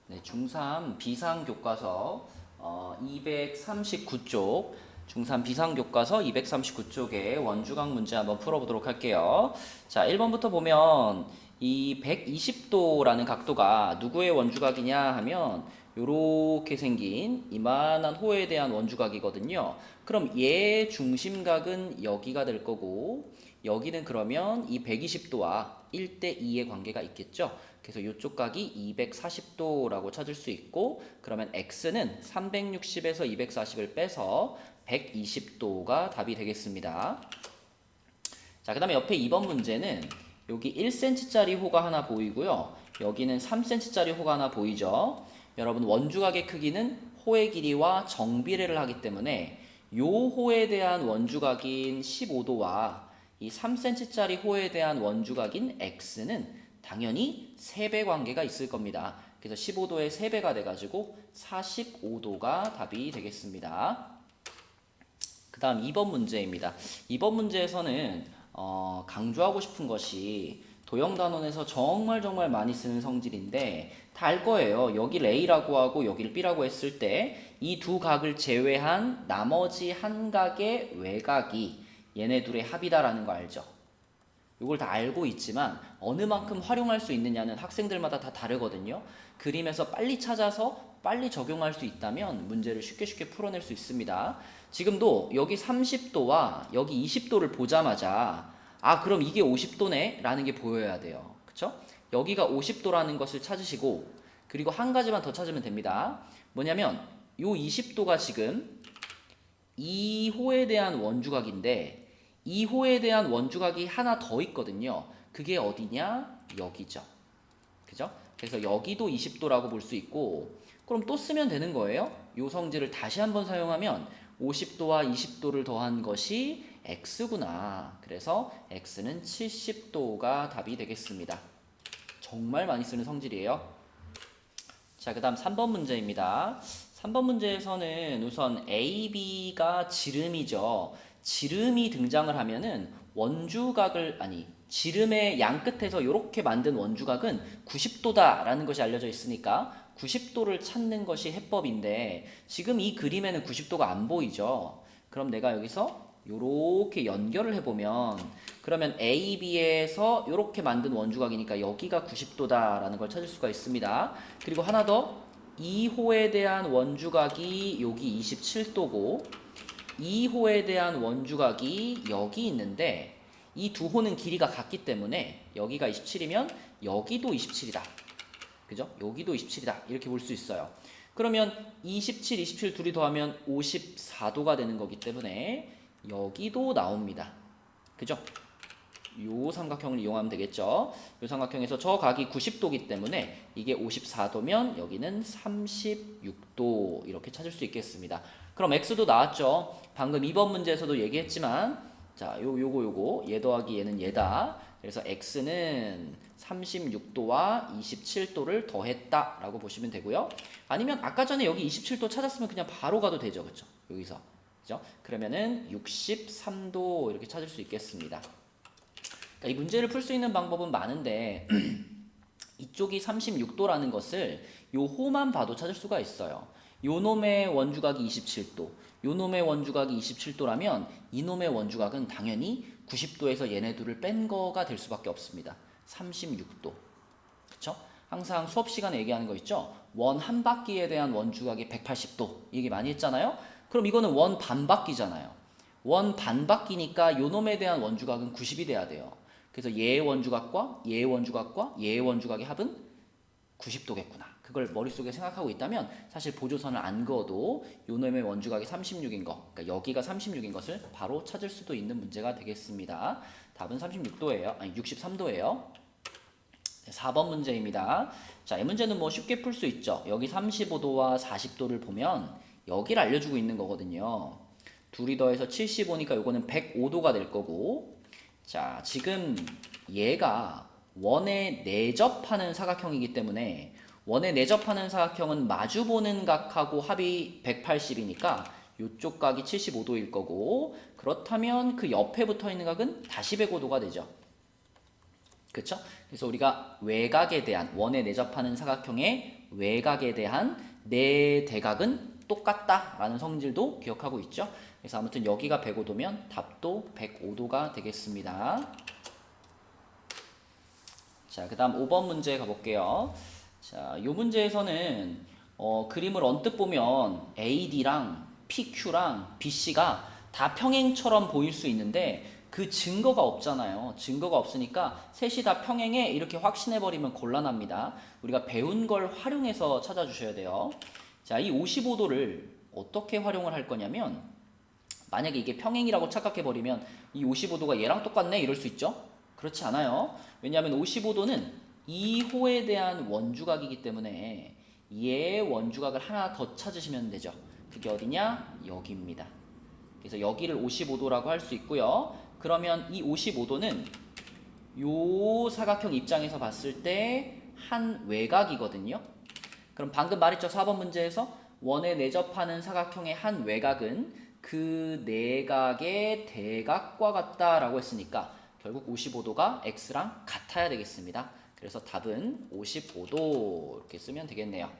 네, 중3 비상교과서 239쪽 중3 비상교과서 239쪽의 원주각 문제 한번 풀어보도록 할게요. 자, 1번부터 보면 이 120도라는 각도가 누구의 원주각이냐 하면 요렇게 생긴 이만한 호에 대한 원주각이거든요. 그럼 얘 중심각은 여기가 될 거고 여기는 그러면 이 120도와 1대 2의 관계가 있겠죠. 그래서 이쪽 각이 240도라고 찾을 수 있고 그러면 x는 360에서 240을 빼서 120도가 답이 되겠습니다. 자, 그 다음에 옆에 2번 문제는 여기 1cm짜리 호가 하나 보이고요. 여기는 3cm짜리 호가 하나 보이죠. 여러분 원주각의 크기는 호의 길이와 정비례를 하기 때문에 요 호에 대한 원주각인 15도와 이 3cm짜리 호에 대한 원주각인 x는 당연히 3배 관계가 있을 겁니다. 그래서 15도의 3배가 돼가지고 45도가 답이 되겠습니다. 그 다음 2번 문제입니다. 2번 문제에서는 강조하고 싶은 것이 도형단원에서 정말 많이 쓰는 성질인데 다 알 거예요. 여기를 A라고 하고 여기를 B라고 했을 때 이 두 각을 제외한 나머지 한 각의 외곽이 얘네 둘의 합이다라는 거 알죠? 이걸 다 알고 있지만 어느 만큼 활용할 수 있느냐는 학생들마다 다 다르거든요. 그림에서 빨리 찾아서 빨리 적용할 수 있다면 문제를 쉽게 풀어낼 수 있습니다. 지금도 여기 30도와 여기 20도를 보자마자 그럼 이게 50도네 라는 게 보여야 돼요. 그쵸? 여기가 50도라는 것을 찾으시고 그리고 한 가지만 더 찾으면 됩니다. 뭐냐면 요 20도가 지금 2호에 대한 원주각인데 2호에 대한 원주각이 하나 더 있거든요. 그게 어디냐? 여기죠. 그죠? 그래서 여기도 20도라고 볼 수 있고 그럼 또 쓰면 되는 거예요. 요 성질을 다시 한번 사용하면 50도와 20도를 더한 것이 x구나. 그래서 x는 70도가 답이 되겠습니다. 정말 많이 쓰는 성질이에요. 자, 그 다음 3번 문제입니다. 3번 문제에서는 우선 A, B가 지름이죠. 지름이 등장을 하면은 지름의 양 끝에서 이렇게 만든 원주각은 90도다라는 것이 알려져 있으니까 90도를 찾는 것이 해법인데 지금 이 그림에는 90도가 안 보이죠. 그럼 내가 여기서 이렇게 연결을 해보면 그러면 A, B에서 이렇게 만든 원주각이니까 여기가 90도다라는 걸 찾을 수가 있습니다. 그리고 하나 더 2호에 대한 원주각이 여기 27도고 2호에 대한 원주각이 여기 있는데 이 두 호는 길이가 같기 때문에 여기가 27이면 여기도 27이다. 그죠? 여기도 27이다. 이렇게 볼 수 있어요. 그러면 27, 27 둘이 더하면 54도가 되는 거기 때문에 여기도 나옵니다. 그죠? 요 삼각형을 이용하면 되겠죠. 요 삼각형에서 저 각이 90도기 때문에 이게 54도면 여기는 36도 이렇게 찾을 수 있겠습니다. 그럼 x도 나왔죠. 방금 2번 문제에서도 얘기했지만 자, 요거 얘 더하기 얘는 얘다. 그래서 x는 36도와 27도를 더했다 라고 보시면 되고요. 아니면 아까 전에 여기 27도 찾았으면 그냥 바로 가도 되죠. 그쵸? 여기서. 그죠? 그러면은 63도 이렇게 찾을 수 있겠습니다. 그러니까 이 문제를 풀 수 있는 방법은 많은데 이쪽이 36도라는 것을 요 호만 봐도 찾을 수가 있어요. 요 놈의 원주각이 27도, 요 놈의 원주각이 27도라면 이 놈의 원주각은 당연히 90도에서 얘네 둘을 뺀 거가 될 수밖에 없습니다. 36도. 그쵸? 항상 수업 시간에 얘기하는 거 있죠? 원 한 바퀴에 대한 원주각이 180도. 얘기 많이 했잖아요? 그럼 이거는 원 반바퀴잖아요. 원 반바퀴니까 요 놈에 대한 원주각은 90이 돼야 돼요. 그래서 얘의 원주각과 얘의 원주각과 얘의 원주각의 합은 90도겠구나. 그걸 머릿속에 생각하고 있다면 사실 보조선을 안 그어도 요 놈의 원주각이 36인 거, 그러니까 여기가 36인 것을 바로 찾을 수도 있는 문제가 되겠습니다. 답은 36도예요. 아니 63도예요. 4번 문제입니다. 자, 이 문제는 뭐 쉽게 풀 수 있죠. 여기 35도와 40도를 보면 여기를 알려주고 있는 거거든요. 둘이 더해서 75니까 요거는 105도가 될 거고 자, 지금 얘가 원에 내접하는 사각형이기 때문에 원에 내접하는 사각형은 마주보는 각하고 합이 180이니까 이쪽 각이 75도일 거고 그렇다면 그 옆에 붙어 있는 각은 다시 105도가 되죠. 그쵸? 그래서 우리가 외곽에 대한 원에 내접하는 사각형의 외곽에 대한 내 대각은 똑같다라는 성질도 기억하고 있죠? 그래서 아무튼 여기가 105도면 답도 105도가 되겠습니다. 자, 그 다음 5번 문제 가볼게요. 자, 이 문제에서는 그림을 언뜻 보면 AD랑 PQ랑 BC가 다 평행처럼 보일 수 있는데 그 증거가 없잖아요. 증거가 없으니까 셋이 다 평행에 이렇게 확신해버리면 곤란합니다. 우리가 배운 걸 활용해서 찾아주셔야 돼요. 자, 이 55도를 어떻게 활용을 할 거냐면 만약에 이게 평행이라고 착각해버리면 이 55도가 얘랑 똑같네 이럴 수 있죠? 그렇지 않아요. 왜냐하면 55도는 이 호에 대한 원주각이기 때문에 얘의 원주각을 하나 더 찾으시면 되죠. 그게 어디냐? 여기입니다. 그래서 여기를 55도라고 할 수 있고요. 그러면 이 55도는 요 사각형 입장에서 봤을 때 한 외곽이거든요. 그럼 방금 말했죠. 4번 문제에서 원에 내접하는 사각형의 한 외곽은 그 내각의 대각과 같다라고 했으니까 결국 55도가 x랑 같아야 되겠습니다. 그래서 답은 55도 이렇게 쓰면 되겠네요.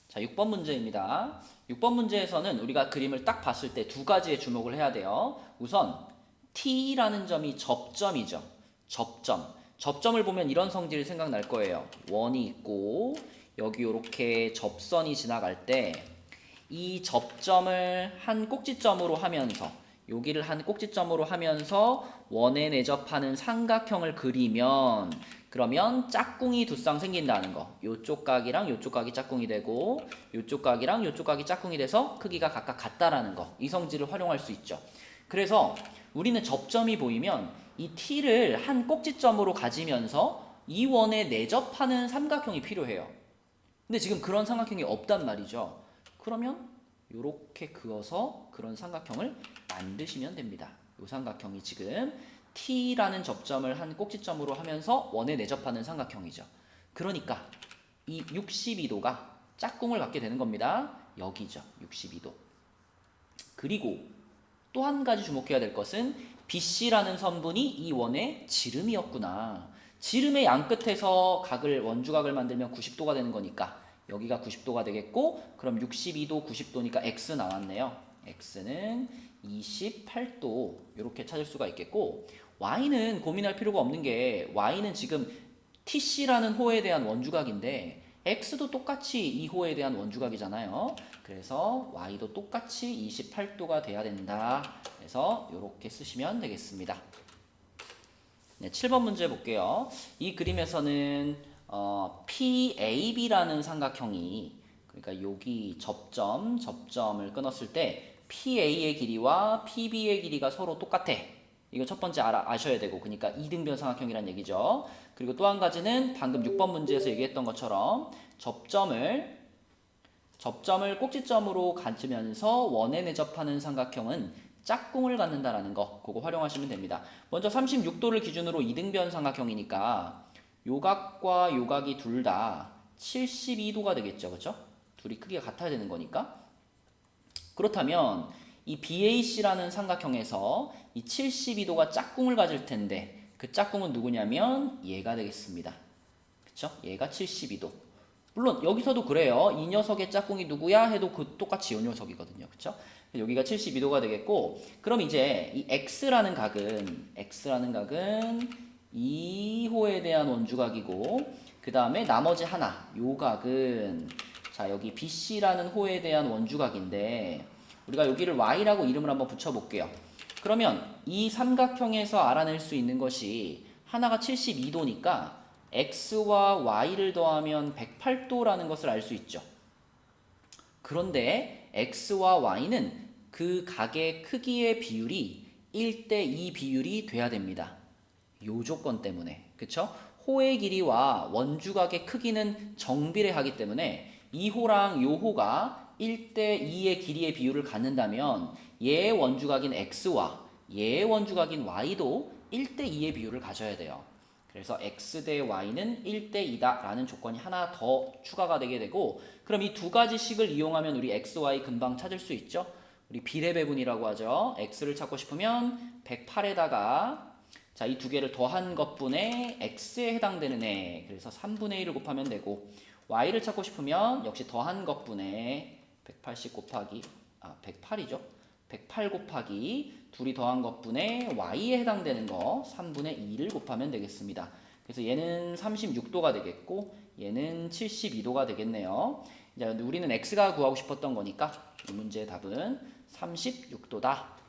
자, 6번 문제입니다. 6번 문제에서는 우리가 그림을 딱 봤을 때 두 가지에 주목을 해야 돼요. 우선 T라는 점이 접점이죠. 접점. 접점을 보면 이런 성질이 생각날 거예요. 원이 있고 여기 이렇게 접선이 지나갈 때 이 접점을 한 꼭지점으로 하면서 여기를 한 꼭지점으로 하면서 원에 내접하는 삼각형을 그리면 그러면 짝꿍이 두 쌍 생긴다는 거. 요쪽 각이랑 요쪽 각이 짝꿍이 되고 요쪽 각이랑 요쪽 각이 짝꿍이 돼서 크기가 각각 같다라는 거. 이 성질을 활용할 수 있죠. 그래서 우리는 접점이 보이면 이 T를 한 꼭지점으로 가지면서 이 원에 내접하는 삼각형이 필요해요. 근데 지금 그런 삼각형이 없단 말이죠. 그러면 이렇게 그어서 그런 삼각형을 만드시면 됩니다. 이 삼각형이 지금 T라는 접점을 한 꼭지점으로 하면서 원에 내접하는 삼각형이죠. 그러니까 이 62도가 짝꿍을 갖게 되는 겁니다. 여기죠. 62도. 그리고 또 한 가지 주목해야 될 것은 BC라는 선분이 이 원의 지름이었구나. 지름의 양끝에서 각을 원주각을 만들면 90도가 되는 거니까 여기가 90도가 되겠고 그럼 62도 90도니까 X 나왔네요. X는 28도 이렇게 찾을 수가 있겠고 Y는 고민할 필요가 없는 게 Y는 지금 TC라는 호에 대한 원주각인데 X도 똑같이 이 호에 대한 원주각이잖아요. 그래서 Y도 똑같이 28도가 돼야 된다. 그래서 이렇게 쓰시면 되겠습니다. 네, 7번 문제 볼게요. 이 그림에서는 PAB라는 삼각형이 그러니까 여기 접점을 끊었을 때 PA의 길이와 PB의 길이가 서로 똑같아. 이거 첫 번째 아셔야 되고 그러니까 이등변 삼각형이란 얘기죠. 그리고 또 한 가지는 방금 6번 문제에서 얘기했던 것처럼 접점을 꼭지점으로 가지면서 원에 내접하는 삼각형은 짝꿍을 갖는다라는 거 그거 활용하시면 됩니다. 먼저 36도를 기준으로 이등변 삼각형이니까 요각과 요각이 둘 다 72도가 되겠죠. 그렇죠? 둘이 크기가 같아야 되는 거니까. 그렇다면 이 BAC라는 삼각형에서 이 72도가 짝꿍을 가질 텐데 그 짝꿍은 누구냐면 얘가 되겠습니다. 그쵸? 얘가 72도. 물론 여기서도 그래요. 이 녀석의 짝꿍이 누구야 해도 그 똑같이 이 녀석이거든요. 그쵸? 여기가 72도가 되겠고 그럼 이제 이 X라는 각은 2호에 대한 원주각이고 그 다음에 나머지 하나 요 각은 자 여기 BC라는 호에 대한 원주각인데 우리가 여기를 Y라고 이름을 한번 붙여볼게요. 그러면 이 삼각형에서 알아낼 수 있는 것이 하나가 72도니까 X와 Y를 더하면 108도라는 것을 알 수 있죠. 그런데 X와 Y는 그 각의 크기의 비율이 1대2 비율이 돼야 됩니다. 요 조건 때문에. 그쵸? 호의 길이와 원주각의 크기는 정비례하기 때문에 이 호랑 요 호가 1대2의 길이의 비율을 갖는다면 얘의 원주각인 X와 얘의 원주각인 Y도 1대2의 비율을 가져야 돼요. 그래서 X 대 Y는 1대2다 라는 조건이 하나 더 추가가 되게 되고 그럼 이 두 가지 식을 이용하면 우리 X, Y 금방 찾을 수 있죠? 우리 비례배분이라고 하죠. X를 찾고 싶으면 108에다가 자, 이 두 개를 더한 것분의 x에 해당되는 애. 그래서 3분의 1을 곱하면 되고 y를 찾고 싶으면 역시 더한 것분의 180 곱하기 108이죠. 108 곱하기 둘이 더한 것분의 y에 해당되는 거 3분의 2를 곱하면 되겠습니다. 그래서 얘는 36도가 되겠고 얘는 72도가 되겠네요. 이제 우리는 x가 구하고 싶었던 거니까 이 문제의 답은 36도다.